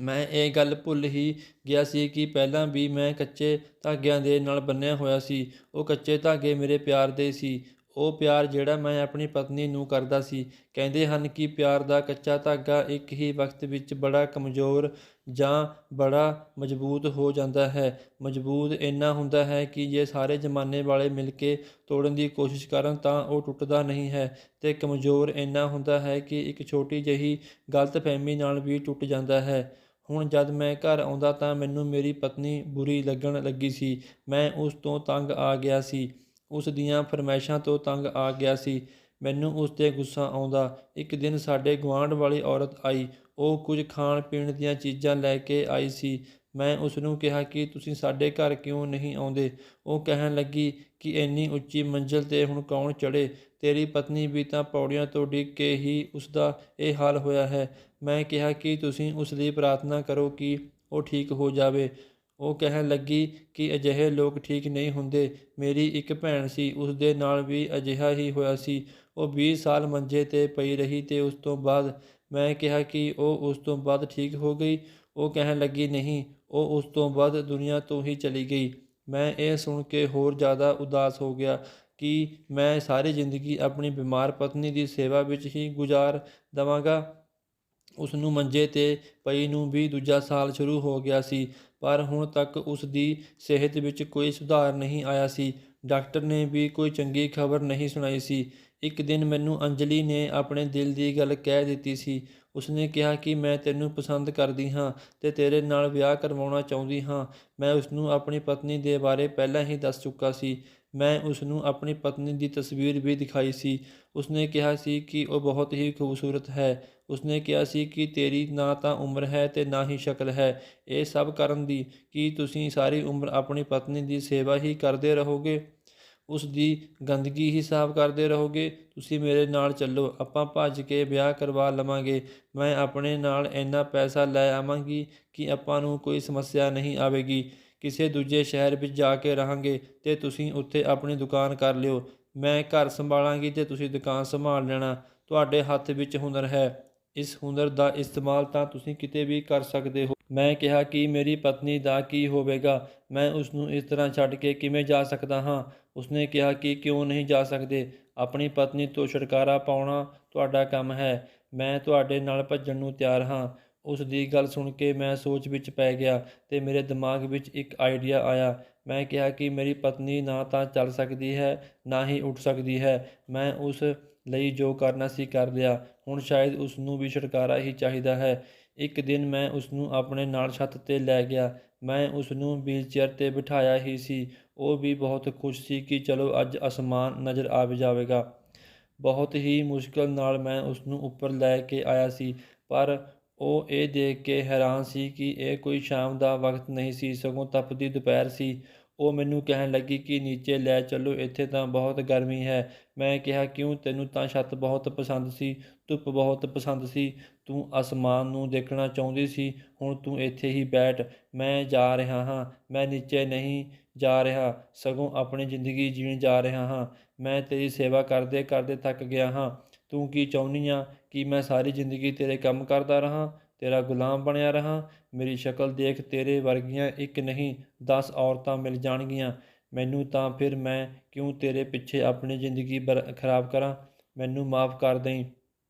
ਮੈਂ ਇਹ ਗੱਲ ਭੁੱਲ ਹੀ ਗਿਆ ਸੀ ਕਿ ਪਹਿਲਾਂ ਵੀ ਮੈਂ ਕੱਚੇ ਧਾਗਿਆਂ ਦੇ ਨਾਲ ਬੰਨ੍ਹਿਆ ਹੋਇਆ ਸੀ। ਉਹ ਕੱਚੇ ਧਾਗੇ ਮੇਰੇ ਪਿਆਰ ਦੇ ਸੀ, ਉਹ ਪਿਆਰ ਜਿਹੜਾ ਮੈਂ ਆਪਣੀ ਪਤਨੀ ਨੂੰ ਕਰਦਾ ਸੀ। ਕਹਿੰਦੇ ਹਨ ਕਿ ਪਿਆਰ ਦਾ ਕੱਚਾ ਧਾਗਾ ਇੱਕ ਹੀ ਵਕਤ ਵਿੱਚ ਬੜਾ ਕਮਜ਼ੋਰ ਜਾਂ ਬੜਾ ਮਜ਼ਬੂਤ ਹੋ ਜਾਂਦਾ ਹੈ। ਮਜ਼ਬੂਤ ਇੰਨਾ ਹੁੰਦਾ ਹੈ ਕਿ ਜੇ ਸਾਰੇ ਜ਼ਮਾਨੇ ਵਾਲੇ ਮਿਲ ਕੇ ਤੋੜਨ ਦੀ ਕੋਸ਼ਿਸ਼ ਕਰਨ ਤਾਂ ਉਹ ਟੁੱਟਦਾ ਨਹੀਂ ਹੈ, ਤੇ ਕਮਜ਼ੋਰ ਇੰਨਾ ਹੁੰਦਾ ਹੈ ਕਿ ਇੱਕ ਛੋਟੀ ਜਿਹੀ ਗਲਤਫਹਿਮੀ ਨਾਲ ਵੀ ਟੁੱਟ ਜਾਂਦਾ ਹੈ। ਹੁਣ ਜਦ ਮੈਂ ਘਰ ਆਉਂਦਾ ਤਾਂ ਮੈਨੂੰ ਮੇਰੀ ਪਤਨੀ ਬੁਰੀ ਲੱਗਣ ਲੱਗੀ ਸੀ। ਮੈਂ ਉਸ ਤੋਂ ਤੰਗ ਆ ਗਿਆ ਸੀ, ਉਸ ਦੀਆਂ ਫਰਮਾਇਸ਼ਾਂ ਤੋਂ ਤੰਗ ਆ ਗਿਆ ਸੀ। ਮੈਨੂੰ ਉਸ 'ਤੇ ਗੁੱਸਾ ਆਉਂਦਾ। ਇੱਕ ਦਿਨ ਸਾਡੇ ਗੁਆਂਢ ਵਾਲੀ ਔਰਤ ਆਈ। ਉਹ ਕੁਝ ਖਾਣ ਪੀਣ ਦੀਆਂ ਚੀਜ਼ਾਂ ਲੈ ਕੇ ਆਈ ਸੀ। ਮੈਂ ਉਸਨੂੰ ਕਿਹਾ ਕਿ ਤੁਸੀਂ ਸਾਡੇ ਘਰ ਕਿਉਂ ਨਹੀਂ ਆਉਂਦੇ? ਉਹ ਕਹਿਣ ਲੱਗੀ ਕਿ ਇੰਨੀ ਉੱਚੀ ਮੰਜ਼ਿਲ 'ਤੇ ਹੁਣ ਕੌਣ ਚੜ੍ਹੇ? ਤੇਰੀ ਪਤਨੀ ਵੀ ਤਾਂ ਪੌੜੀਆਂ ਤੋਂ ਡਿੱਗ ਕੇ ਹੀ ਉਸਦਾ ਇਹ ਹਾਲ ਹੋਇਆ ਹੈ। ਮੈਂ ਕਿਹਾ ਕਿ ਤੁਸੀਂ ਉਸ ਲਈ ਪ੍ਰਾਰਥਨਾ ਕਰੋ ਕਿ ਉਹ ਠੀਕ ਹੋ ਜਾਵੇ। ਉਹ ਕਹਿਣ ਲੱਗੀ ਕਿ ਅਜਿਹੇ ਲੋਕ ਠੀਕ ਨਹੀਂ ਹੁੰਦੇ। ਮੇਰੀ ਇੱਕ ਭੈਣ ਸੀ, ਉਸਦੇ ਨਾਲ ਵੀ ਅਜਿਹਾ ਹੀ ਹੋਇਆ ਸੀ। ਉਹ 20 ਸਾਲ ਮੰਜੇ 'ਤੇ ਪਈ ਰਹੀ ਤੇ ਉਸ ਤੋਂ ਬਾਅਦ। ਮੈਂ ਕਿਹਾ ਕਿ ਉਹ ਉਸ ਤੋਂ ਬਾਅਦ ਠੀਕ ਹੋ ਗਈ? ਉਹ ਕਹਿਣ ਲੱਗੀ ਨਹੀਂ, ਉਹ ਉਸ ਤੋਂ ਬਾਅਦ ਦੁਨੀਆ ਤੋਂ ਹੀ ਚਲੀ ਗਈ। ਮੈਂ ਇਹ ਸੁਣ ਕੇ ਹੋਰ ਜ਼ਿਆਦਾ ਉਦਾਸ ਹੋ ਗਿਆ ਕਿ ਮੈਂ ਸਾਰੀ ਜ਼ਿੰਦਗੀ ਆਪਣੀ ਬਿਮਾਰ ਪਤਨੀ ਦੀ ਸੇਵਾ ਵਿੱਚ ਹੀ ਗੁਜ਼ਾਰ ਦੇਵਾਂਗਾ। ਉਸਨੂੰ ਮੰਜੇ 'ਤੇ ਪਈ ਨੂੰ ਵੀ ਦੂਜਾ ਸਾਲ ਸ਼ੁਰੂ ਹੋ ਗਿਆ ਸੀ, ਪਰ ਹੁਣ ਤੱਕ ਉਸ ਦੀ ਸਿਹਤ ਵਿੱਚ ਕੋਈ ਸੁਧਾਰ ਨਹੀਂ ਆਇਆ ਸੀ। ਡਾਕਟਰ ਨੇ ਵੀ ਕੋਈ ਚੰਗੀ ਖਬਰ ਨਹੀਂ ਸੁਣਾਈ ਸੀ। ਇੱਕ ਦਿਨ ਮੈਨੂੰ ਅੰਜਲੀ ਨੇ ਆਪਣੇ ਦਿਲ ਦੀ ਗੱਲ ਕਹਿ ਦਿੱਤੀ ਸੀ। ਉਸਨੇ ਕਿਹਾ ਕਿ ਮੈਂ ਤੈਨੂੰ ਪਸੰਦ ਕਰਦੀ ਹਾਂ ਤੇ ਤੇਰੇ ਨਾਲ ਵਿਆਹ ਕਰਵਾਉਣਾ ਚਾਹੁੰਦੀ ਹਾਂ। ਮੈਂ ਉਸਨੂੰ ਆਪਣੀ ਪਤਨੀ ਦੇ ਬਾਰੇ ਪਹਿਲਾਂ ਹੀ ਦੱਸ ਚੁੱਕਾ ਸੀ। ਮੈਂ ਉਸਨੂੰ ਆਪਣੀ ਪਤਨੀ ਦੀ ਤਸਵੀਰ ਵੀ ਦਿਖਾਈ ਸੀ। ਉਸਨੇ ਕਿਹਾ ਸੀ ਕਿ ਉਹ ਬਹੁਤ ਹੀ ਖੂਬਸੂਰਤ ਹੈ। ਉਸਨੇ ਕਿਹਾ ਸੀ ਕਿ ਤੇਰੀ ਨਾ ਤਾਂ ਉਮਰ ਹੈ ਤੇ ਨਾ ਹੀ ਸ਼ਕਲ ਹੈ ਇਹ ਸਭ ਕਰਨ ਦੀ। ਕੀ ਤੁਸੀਂ ਸਾਰੀ ਉਮਰ ਆਪਣੀ ਪਤਨੀ ਦੀ ਸੇਵਾ ਹੀ ਕਰਦੇ ਰਹੋਗੇ? ਉਸ ਦੀ ਗੰਦਗੀ ਹੀ ਸਾਫ਼ ਕਰਦੇ ਰਹੋਗੇ? ਤੁਸੀਂ ਮੇਰੇ ਨਾਲ ਚੱਲੋ, ਆਪਾਂ ਭੱਜ ਕੇ ਵਿਆਹ ਕਰਵਾ ਲਵਾਂਗੇ। ਮੈਂ ਆਪਣੇ ਨਾਲ ਇੰਨਾ ਪੈਸਾ ਲੈ ਆਵਾਂਗੀ ਕਿ ਆਪਾਂ ਨੂੰ ਕੋਈ ਸਮੱਸਿਆ ਨਹੀਂ ਆਵੇਗੀ। ਕਿਸੇ ਦੂਜੇ ਸ਼ਹਿਰ ਵਿੱਚ ਜਾ ਕੇ ਰਹਾਂਗੇ ਤੇ ਤੁਸੀਂ ਉੱਥੇ ਆਪਣੀ ਦੁਕਾਨ ਕਰ ਲਿਓ। ਮੈਂ ਘਰ ਸੰਭਾਲਾਂਗੀ ਤੇ ਤੁਸੀਂ ਦੁਕਾਨ ਸੰਭਾਲ ਲੈਣਾ। ਤੁਹਾਡੇ ਹੱਥ ਵਿੱਚ ਹੁਨਰ ਹੈ। ਇਸ ਹੁਨਰ ਦਾ ਇਸਤੇਮਾਲ ਤਾਂ ਤੁਸੀਂ ਕਿਤੇ ਵੀ ਕਰ ਸਕਦੇ ਹੋ। ਮੈਂ ਕਿਹਾ ਕਿ ਮੇਰੀ ਪਤਨੀ ਦਾ ਕੀ ਹੋਵੇਗਾ? ਮੈਂ ਉਸਨੂੰ ਇਸ ਤਰ੍ਹਾਂ ਛੱਡ ਕੇ ਕਿਵੇਂ ਜਾ ਸਕਦਾ ਹਾਂ? ਉਸਨੇ ਕਿਹਾ ਕਿ ਕਿਉਂ ਨਹੀਂ ਜਾ ਸਕਦੇ? ਆਪਣੀ ਪਤਨੀ ਤੋਂ ਛੁਟਕਾਰਾ ਪਾਉਣਾ ਤੁਹਾਡਾ ਕੰਮ ਹੈ। ਮੈਂ ਤੁਹਾਡੇ ਨਾਲ ਭੱਜਣ ਨੂੰ ਤਿਆਰ ਹਾਂ। ਉਸ ਦੀ ਗੱਲ ਸੁਣ ਕੇ ਮੈਂ ਸੋਚ ਵਿੱਚ ਪੈ ਗਿਆ ਤੇ ਮੇਰੇ ਦਿਮਾਗ ਵਿੱਚ ਇੱਕ ਆਈਡੀਆ ਆਇਆ। ਮੈਂ ਕਿਹਾ ਕਿ ਮੇਰੀ ਪਤਨੀ ਨਾ ਤਾਂ ਚੱਲ ਸਕਦੀ ਹੈ ਨਾ ਹੀ ਉੱਠ ਸਕਦੀ ਹੈ। ਮੈਂ ਉਸ ਲਈ ਜੋ ਕਰਨਾ ਸੀ ਕਰ ਲਿਆ। ਹੁਣ ਸ਼ਾਇਦ ਉਸ ਨੂੰ ਵੀ ਛੁਟਕਾਰਾ ਹੀ ਚਾਹੀਦਾ ਹੈ। ਇੱਕ ਦਿਨ ਮੈਂ ਉਸਨੂੰ ਆਪਣੇ ਨਾਲ ਛੱਤ 'ਤੇ ਲੈ ਗਿਆ। ਮੈਂ ਉਸਨੂੰ ਵੀਲਚੇਅਰ 'ਤੇ ਬਿਠਾਇਆ ਹੀ ਸੀ। ਉਹ ਵੀ ਬਹੁਤ ਖੁਸ਼ ਸੀ ਕਿ ਚਲੋ ਅੱਜ ਅਸਮਾਨ ਨਜ਼ਰ ਆ ਜਾਵੇਗਾ। ਬਹੁਤ ਹੀ ਮੁਸ਼ਕਲ ਨਾਲ ਮੈਂ ਉਸਨੂੰ ਉੱਪਰ ਲੈ ਕੇ ਆਇਆ ਸੀ, ਪਰ ਉਹ ਇਹ ਦੇਖ ਕੇ ਹੈਰਾਨ ਸੀ ਕਿ ਇਹ ਕੋਈ ਸ਼ਾਮ ਦਾ ਵਕਤ ਨਹੀਂ ਸੀ, ਸਗੋਂ ਤਪਦੀ ਦੁਪਹਿਰ ਸੀ। ਉਹ ਮੈਨੂੰ ਕਹਿਣ ਲੱਗੀ ਕਿ ਨੀਚੇ ਲੈ ਚੱਲੋ, ਇੱਥੇ ਤਾਂ ਬਹੁਤ ਗਰਮੀ ਹੈ। ਮੈਂ ਕਿਹਾ ਕਿਉਂ? ਤੈਨੂੰ ਤਾਂ ਛੱਤ ਬਹੁਤ ਪਸੰਦ ਸੀ, ਧੁੱਪ ਬਹੁਤ ਪਸੰਦ ਸੀ, ਤੂੰ ਅਸਮਾਨ ਨੂੰ ਦੇਖਣਾ ਚਾਹੁੰਦੀ ਸੀ। ਹੁਣ ਤੂੰ ਇੱਥੇ ਹੀ ਬੈਠ। ਮੈਂ ਜਾ ਰਿਹਾ ਹਾਂ। ਮੈਂ ਨੀਚੇ ਨਹੀਂ ਜਾ ਰਿਹਾ, ਸਗੋਂ ਆਪਣੀ ਜ਼ਿੰਦਗੀ ਜੀਣ ਜਾ ਰਿਹਾ ਹਾਂ। ਮੈਂ ਤੇਰੀ ਸੇਵਾ ਕਰਦੇ ਕਰਦੇ ਥੱਕ ਗਿਆ ਹਾਂ। ਤੂੰ ਕੀ ਚਾਹੁੰਦੀ ਆ ਕਿ ਮੈਂ ਸਾਰੀ ਜ਼ਿੰਦਗੀ ਤੇਰੇ ਕੰਮ ਕਰਦਾ ਰਹਾਂ, ਤੇਰਾ ਗੁਲਾਮ ਬਣਿਆ ਰਹਾਂ? ਮੇਰੀ ਸ਼ਕਲ ਦੇਖ, ਤੇਰੇ ਵਰਗੀਆਂ ਇੱਕ ਨਹੀਂ 10 ਔਰਤਾਂ ਮਿਲ ਜਾਣਗੀਆਂ ਮੈਨੂੰ ਤਾਂ। ਫਿਰ ਮੈਂ ਕਿਉਂ ਤੇਰੇ ਪਿੱਛੇ ਆਪਣੀ ਜ਼ਿੰਦਗੀ ਖਰਾਬ ਕਰਾਂ? ਮੈਨੂੰ ਮਾਫ਼ ਕਰ ਦੇਈਂ।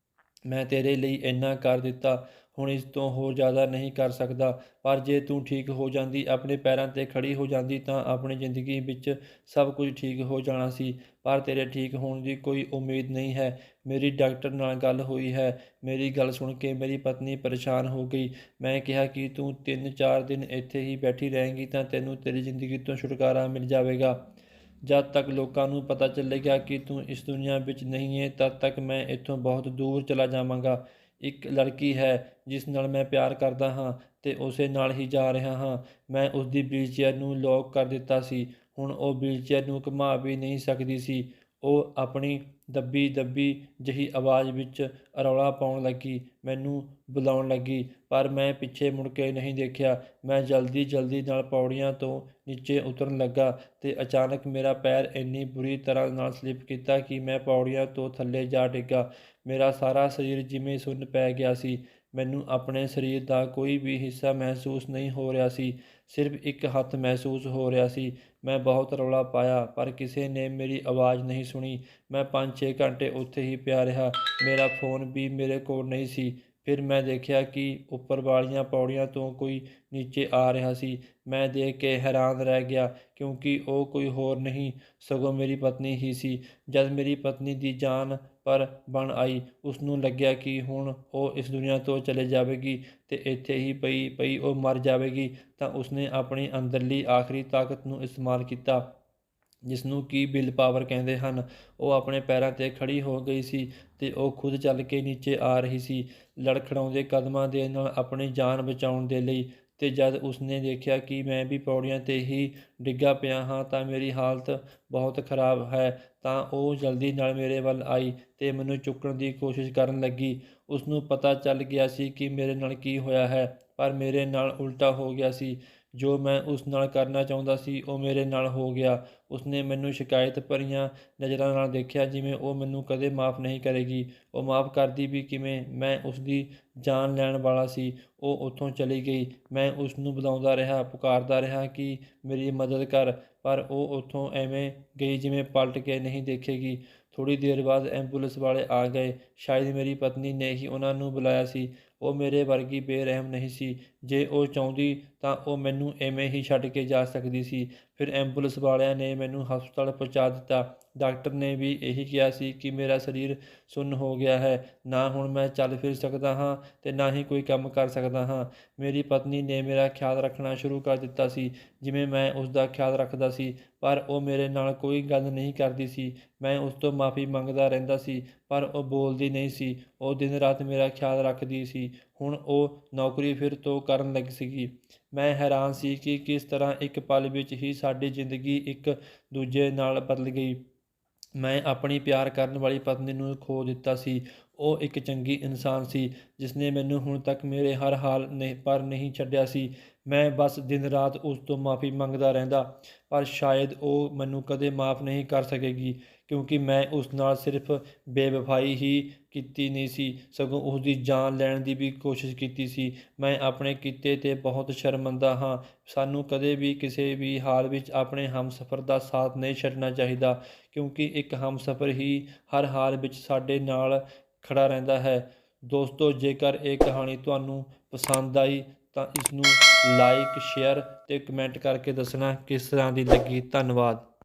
ਮੈਂ ਤੇਰੇ ਲਈ ਇੰਨਾ ਕਰ ਦਿੱਤਾ, ਹੁਣ ਇਸ ਤੋਂ ਹੋਰ ਜ਼ਿਆਦਾ ਨਹੀਂ ਕਰ ਸਕਦਾ। ਪਰ ਜੇ ਤੂੰ ਠੀਕ ਹੋ ਜਾਂਦੀ, ਆਪਣੇ ਪੈਰਾਂ 'ਤੇ ਖੜੀ ਹੋ ਜਾਂਦੀ ਤਾਂ ਆਪਣੀ ਜ਼ਿੰਦਗੀ ਵਿੱਚ ਸਭ ਕੁਝ ਠੀਕ ਹੋ ਜਾਣਾ ਸੀ। ਪਰ ਤੇਰੇ ਠੀਕ ਹੋਣ ਦੀ ਕੋਈ ਉਮੀਦ ਨਹੀਂ ਹੈ। ਮੇਰੀ ਡਾਕਟਰ ਨਾਲ ਗੱਲ ਹੋਈ ਹੈ। ਮੇਰੀ ਗੱਲ ਸੁਣ ਕੇ ਮੇਰੀ ਪਤਨੀ ਪਰੇਸ਼ਾਨ ਹੋ ਗਈ। ਮੈਂ ਕਿਹਾ ਕਿ ਤੂੰ 3-4 ਦਿਨ ਇੱਥੇ ਹੀ ਬੈਠੀ ਰਹੇਂਗੀ ਤਾਂ ਤੈਨੂੰ ਤੇਰੀ ਜ਼ਿੰਦਗੀ ਤੋਂ ਛੁਟਕਾਰਾ ਮਿਲ ਜਾਵੇਗਾ। ਜਦ ਤੱਕ ਲੋਕਾਂ ਨੂੰ ਪਤਾ ਚੱਲੇਗਾ ਕਿ ਤੂੰ ਇਸ ਦੁਨੀਆ ਵਿੱਚ ਨਹੀਂ ਹੈ, ਤਦ ਤੱਕ ਮੈਂ ਇੱਥੋਂ ਬਹੁਤ ਦੂਰ ਚਲਾ ਜਾਵਾਂਗਾ। ਇੱਕ ਲੜਕੀ ਹੈ ਜਿਸ ਨਾਲ ਮੈਂ ਪਿਆਰ ਕਰਦਾ ਹਾਂ ਤੇ ਉਸੇ ਨਾਲ ਹੀ ਜਾ ਰਿਹਾ ਹਾਂ। ਮੈਂ ਉਸਦੀ ਵੀਲਚੇਅਰ ਨੂੰ ਲੌਕ ਕਰ ਦਿੱਤਾ ਸੀ। ਹੁਣ ਉਹ ਵੀਲਚੇਅਰ ਨੂੰ ਘੁਮਾ ਵੀ ਨਹੀਂ ਸਕਦੀ ਸੀ। ਉਹ ਆਪਣੀ ਦੱਬੀ ਦੱਬੀ ਜਿਹੀ ਆਵਾਜ਼ ਵਿੱਚ ਰੌਲਾ ਪਾਉਣ ਲੱਗੀ, ਮੈਨੂੰ ਬੁਲਾਉਣ ਲੱਗੀ, ਪਰ ਮੈਂ ਪਿੱਛੇ ਮੁੜ ਕੇ ਨਹੀਂ ਦੇਖਿਆ। ਮੈਂ ਜਲਦੀ ਜਲਦੀ ਨਾਲ ਪੌੜੀਆਂ ਤੋਂ ਨੀਚੇ ਉਤਰਨ ਲੱਗਾ ਤੇ ਅਚਾਨਕ ਮੇਰਾ ਪੈਰ ਇੰਨੀ ਬੁਰੀ ਤਰ੍ਹਾਂ ਨਾਲ ਸਲਿੱਪ ਕੀਤਾ ਕਿ ਮੈਂ ਪੌੜੀਆਂ ਤੋਂ ਥੱਲੇ ਜਾ ਡਿੱਗਾ। ਮੇਰਾ ਸਾਰਾ ਸਰੀਰ ਜਿਵੇਂ ਸੁੰਨ ਪੈ ਗਿਆ ਸੀ। ਮੈਨੂੰ ਆਪਣੇ ਸਰੀਰ ਦਾ ਕੋਈ ਵੀ ਹਿੱਸਾ ਮਹਿਸੂਸ ਨਹੀਂ ਹੋ ਰਿਹਾ ਸੀ, ਸਿਰਫ ਇੱਕ ਹੱਥ ਮਹਿਸੂਸ ਹੋ ਰਿਹਾ ਸੀ। ਮੈਂ ਬਹੁਤ ਰੌਲਾ ਪਾਇਆ ਪਰ ਕਿਸੇ ਨੇ ਮੇਰੀ ਆਵਾਜ਼ ਨਹੀਂ ਸੁਣੀ। ਮੈਂ 5-6 ਘੰਟੇ ਉੱਥੇ ਹੀ ਪਿਆ ਰਿਹਾ। ਮੇਰਾ ਫ਼ੋਨ ਵੀ ਮੇਰੇ ਕੋਲ ਨਹੀਂ ਸੀ। ਫਿਰ ਮੈਂ ਦੇਖਿਆ ਕਿ ਉੱਪਰ ਵਾਲੀਆਂ ਪੌੜੀਆਂ ਤੋਂ ਕੋਈ ਨੀਚੇ ਆ ਰਿਹਾ ਸੀ। ਮੈਂ ਦੇਖ ਕੇ ਹੈਰਾਨ ਰਹਿ ਗਿਆ ਕਿਉਂਕਿ ਉਹ ਕੋਈ ਹੋਰ ਨਹੀਂ ਸਗੋਂ ਮੇਰੀ ਪਤਨੀ ਹੀ ਸੀ। ਜਦ ਮੇਰੀ ਪਤਨੀ ਦੀ ਜਾਨ ਪਰ ਬਣ ਆਈ, ਉਸਨੂੰ ਲੱਗਿਆ ਕਿ ਹੁਣ ਉਹ ਇਸ ਦੁਨੀਆ ਤੋਂ ਚਲੇ ਜਾਵੇਗੀ ਤੇ ਇੱਥੇ ਹੀ ਪਈ ਪਈ ਉਹ ਮਰ ਜਾਵੇਗੀ, ਤਾਂ ਉਸਨੇ ਆਪਣੀ ਅੰਦਰਲੀ ਆਖਰੀ ਤਾਕਤ ਨੂੰ ਇਸਤੇਮਾਲ ਕੀਤਾ, ਜਿਸਨੂੰ ਕਿ ਵਿਲ ਪਾਵਰ ਕਹਿੰਦੇ ਹਨ। ਉਹ ਆਪਣੇ ਪੈਰਾਂ 'ਤੇ ਖੜੀ ਹੋ ਗਈ ਸੀ ਤੇ ਉਹ ਖੁਦ ਚੱਲ ਕੇ ਨੀਚੇ ਆ ਰਹੀ ਸੀ, ਲੜਖੜਾਉਂਦੇ ਕਦਮਾਂ ਦੇ ਨਾਲ ਆਪਣੀ ਜਾਨ ਬਚਾਉਣ ਦੇ ਲਈ। ਤੇ ਜਦ ਉਸਨੇ ਦੇਖਿਆ ਕਿ ਮੈਂ ਵੀ ਪੌੜੀਆਂ 'ਤੇ ਹੀ ਡਿੱਗਾ ਪਿਆ ਹਾਂ ਤਾਂ ਮੇਰੀ ਹਾਲਤ ਬਹੁਤ ਖਰਾਬ ਹੈ, ਤਾਂ ਉਹ ਜਲਦੀ ਨਾਲ ਮੇਰੇ ਵੱਲ ਆਈ ਤੇ ਮੈਨੂੰ ਚੁੱਕਣ ਦੀ ਕੋਸ਼ਿਸ਼ ਕਰਨ ਲੱਗੀ। ਉਸਨੂੰ ਪਤਾ ਚੱਲ ਗਿਆ ਸੀ ਕਿ ਮੇਰੇ ਨਾਲ ਕੀ ਹੋਇਆ ਹੈ, ਪਰ ਮੇਰੇ ਨਾਲ ਉਲਟਾ ਹੋ ਗਿਆ ਸੀ। ਜੋ ਮੈਂ ਉਸ ਨਾਲ ਕਰਨਾ ਚਾਹੁੰਦਾ ਸੀ ਉਹ ਮੇਰੇ ਨਾਲ ਹੋ ਗਿਆ। ਉਸਨੇ ਮੈਨੂੰ ਸ਼ਿਕਾਇਤ ਭਰੀਆਂ ਨਜ਼ਰਾਂ ਨਾਲ ਦੇਖਿਆ, ਜਿਵੇਂ ਉਹ ਮੈਨੂੰ ਕਦੇ ਮਾਫ਼ ਨਹੀਂ ਕਰੇਗੀ। ਉਹ ਮਾਫ਼ ਕਰਦੀ ਵੀ ਕਿਵੇਂ? ਮੈਂ ਉਸਦੀ ਜਾਨ ਲੈਣ ਵਾਲਾ ਸੀ। ਉਹ ਉੱਥੋਂ ਚਲੀ ਗਈ। ਮੈਂ ਉਸਨੂੰ ਬੁਲਾਉਂਦਾ ਰਿਹਾ, ਪੁਕਾਰਦਾ ਰਿਹਾ ਕਿ ਮੇਰੀ ਮਦਦ ਕਰ, ਪਰ ਉਹ ਉੱਥੋਂ ਐਵੇਂ ਗਈ ਜਿਵੇਂ ਪਲਟ ਕੇ ਨਹੀਂ ਦੇਖੇਗੀ। ਥੋੜ੍ਹੀ ਦੇਰ ਬਾਅਦ ਐਂਬੂਲੈਂਸ ਵਾਲੇ ਆ ਗਏ। ਸ਼ਾਇਦ ਮੇਰੀ ਪਤਨੀ ਨੇ ਹੀ ਉਹਨਾਂ ਨੂੰ ਬੁਲਾਇਆ ਸੀ। ਉਹ ਮੇਰੇ ਵਰਗੀ ਬੇਰਹਿਮ ਨਹੀਂ ਸੀ। ਜੇ ਉਹ ਚਾਹੁੰਦੀ ਤਾਂ ਉਹ ਮੈਨੂੰ ਐਵੇਂ ਹੀ ਛੱਡ ਕੇ ਜਾ ਸਕਦੀ ਸੀ। ਫਿਰ ਐਂਬੂਲੈਂਸ ਵਾਲਿਆਂ ਨੇ ਮੈਨੂੰ ਹਸਪਤਾਲ ਪਹੁੰਚਾ ਦਿੱਤਾ। ਡਾਕਟਰ ਨੇ ਵੀ ਇਹੀ ਕਿਹਾ ਸੀ ਕਿ ਮੇਰਾ ਸਰੀਰ ਸੁੰਨ ਹੋ ਗਿਆ ਹੈ, ਨਾ ਹੁਣ ਮੈਂ ਚੱਲ ਫਿਰ ਸਕਦਾ ਹਾਂ ਅਤੇ ਨਾ ਹੀ ਕੋਈ ਕੰਮ ਕਰ ਸਕਦਾ ਹਾਂ। ਮੇਰੀ ਪਤਨੀ ਨੇ ਮੇਰਾ ਖਿਆਲ ਰੱਖਣਾ ਸ਼ੁਰੂ ਕਰ ਦਿੱਤਾ ਸੀ, ਜਿਵੇਂ ਮੈਂ ਉਸ ਦਾ ਖਿਆਲ ਰੱਖਦਾ ਸੀ, ਪਰ ਉਹ ਮੇਰੇ ਨਾਲ ਕੋਈ ਗੱਲ ਨਹੀਂ ਕਰਦੀ ਸੀ। ਮੈਂ ਉਸ ਤੋਂ ਮਾਫ਼ੀ ਮੰਗਦਾ ਰਹਿੰਦਾ ਸੀ, ਪਰ ਉਹ ਬੋਲਦੀ ਨਹੀਂ ਸੀ। ਉਹ ਦਿਨ ਰਾਤ ਮੇਰਾ ਖਿਆਲ ਰੱਖਦੀ ਸੀ। ਹੁਣ ਉਹ ਨੌਕਰੀ ਫਿਰ ਤੋਂ ਕਰਨ ਲੱਗੀ ਸੀਗੀ। ਮੈਂ ਹੈਰਾਨ ਸੀ ਕਿ ਕਿਸ ਤਰ੍ਹਾਂ ਇੱਕ ਪਲ ਵਿੱਚ ਹੀ ਸਾਡੀ ਜ਼ਿੰਦਗੀ ਇੱਕ ਦੂਜੇ ਨਾਲ ਬਦਲ ਗਈ। ਮੈਂ ਆਪਣੀ ਪਿਆਰ ਕਰਨ ਵਾਲੀ ਪਤਨੀ ਨੂੰ ਖੋ ਦਿੱਤਾ ਸੀ। ਉਹ ਇੱਕ ਚੰਗੀ ਇਨਸਾਨ ਸੀ, ਜਿਸਨੇ ਮੈਨੂੰ ਹੁਣ ਤੱਕ ਮੇਰੇ ਹਰ ਹਾਲ ਪਰ ਨਹੀਂ ਛੱਡਿਆ ਸੀ। ਮੈਂ ਬਸ ਦਿਨ ਰਾਤ ਉਸ ਤੋਂ ਮਾਫ਼ੀ ਮੰਗਦਾ ਰਹਿੰਦਾ, ਪਰ ਸ਼ਾਇਦ ਉਹ ਮੈਨੂੰ ਕਦੇ ਮਾਫ਼ ਨਹੀਂ ਕਰ ਸਕੇਗੀ, ਕਿਉਂਕਿ ਮੈਂ ਉਸ ਨਾਲ ਸਿਰਫ ਬੇਵਫਾਈ ਹੀ ਕੀਤੀ ਨਹੀਂ ਸੀ, ਸਗੋਂ ਉਸ ਦੀ ਜਾਨ ਲੈਣ ਦੀ ਵੀ ਕੋਸ਼ਿਸ਼ ਕੀਤੀ ਸੀ। ਮੈਂ ਆਪਣੇ ਕੀਤੇ 'ਤੇ ਬਹੁਤ ਸ਼ਰਮਿੰਦਾ ਹਾਂ। ਸਾਨੂੰ ਕਦੇ ਵੀ ਕਿਸੇ ਵੀ ਹਾਲ ਵਿੱਚ ਆਪਣੇ ਹਮਸਫ਼ਰ ਦਾ ਸਾਥ ਨਹੀਂ ਛੱਡਣਾ ਚਾਹੀਦਾ, ਕਿਉਂਕਿ ਇੱਕ ਹਮਸਫ਼ਰ ਹੀ ਹਰ ਹਾਲ ਵਿੱਚ ਸਾਡੇ ਨਾਲ ਖੜ੍ਹਾ ਰਹਿੰਦਾ ਹੈ। ਦੋਸਤੋ, ਜੇਕਰ ਇਹ ਕਹਾਣੀ ਤੁਹਾਨੂੰ ਪਸੰਦ ਆਈ ਤਾਂ ਇਸਨੂੰ ਲਾਈਕ, ਸ਼ੇਅਰ ਅਤੇ ਕਮੈਂਟ ਕਰਕੇ ਦੱਸਣਾ ਕਿਸ ਤਰ੍ਹਾਂ ਦੀ ਲੱਗੀ। ਧੰਨਵਾਦ।